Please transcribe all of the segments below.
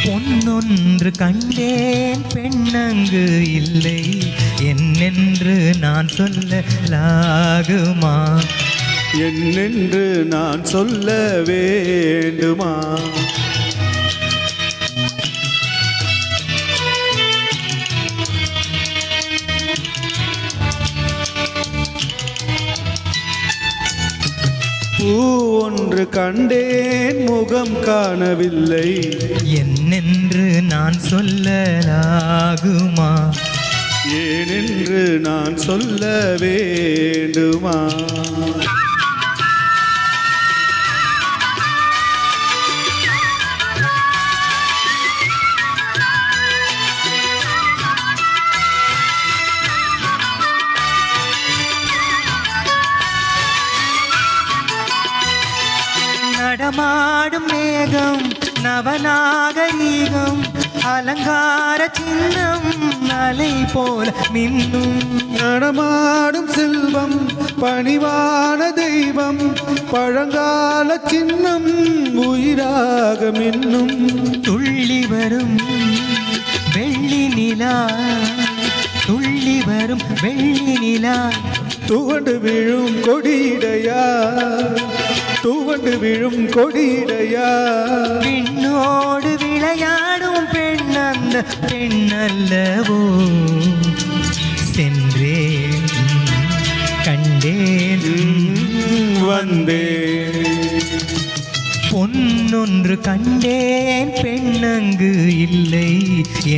பொன்னொன்று கண்டேன் பெண்ணங்கு இல்லை என்னென்று நான் சொல்லலாகுமா? என்னென்று நான் சொல்ல வேண்டுமா? பூ ஒன்று கண்டேன் முகம் காணவில்லை என்னென்று நான் சொல்லலாகுமா? ஏனென்று நான் சொல்ல வேண்டுமா? நடமாடும் மேகம் நவநாகரீகம் அலங்கார சின்னம் அலை போல மின்னும். நடமாடும் செல்வம் பணிவான தெய்வம் பழங்கால சின்னம் உயிராக மின்னும். துள்ளி வரும் வெள்ளி நிலா துள்ளி வரும் வெள்ளி நிலா துவண்டு விழும் கொடியிடையா துவண்டு விழும் கொடியிடையா பெண்ணோடு விளையாடும் பெண் அந்த பெண்ணல்லவோ? சென்றேன் கண்டேன் வந்தேன். பொன்னொன்று கண்டேன் பெண்ணங்கு இல்லை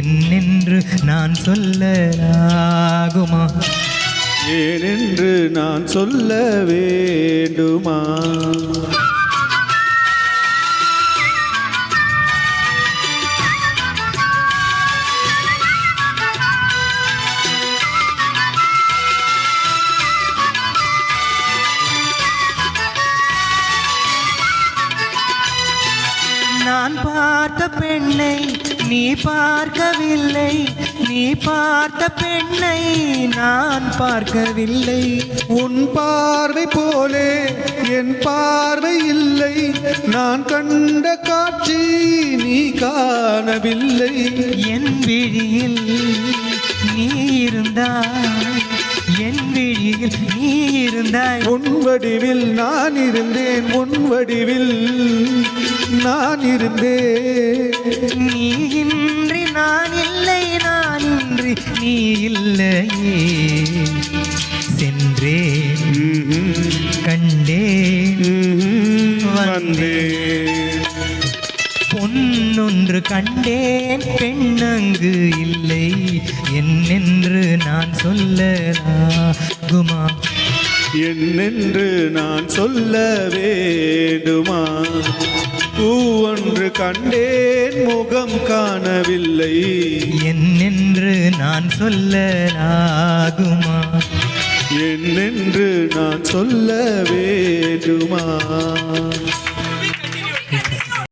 என்னென்று நான் சொல்லலாகுமா? ஏனென்று நான் சொல்ல வேண்டுமா? நான் பார்த்த பெண்ணை நீ பார்க்கவில்லை நீ பார்த்த பெண்ணை நான் பார்க்கவில்லை. உன் பார்வை போலே என் பார்வை இல்லை நான் கண்ட காட்சி நீ காணவில்லை. என் விழியில் நீ இருந்தாய் என் விழியில் நீ இருந்தாய். உன் வடிவில் நான் இருந்தேன் உன் வடிவில் நான் இருந்தேன். நீ இன்றி நான் இல்லை நான் இன்றி நீ இல்லையே. சென்றேன் கண்டேன் வந்தேன். பொன்னொன்று கண்டேன் பெண்ணங்கு இல்லை என்னென்று நான் சொல்லலாகுமா? என்னென்று நான் சொல்ல வேண்டுமா? பூ ஒன்று கண்டேன் முகம் காணவில்லை என்னென்று நான் சொல்லலாகுமா? என்னென்று நான் சொல்ல வேண்டுமா?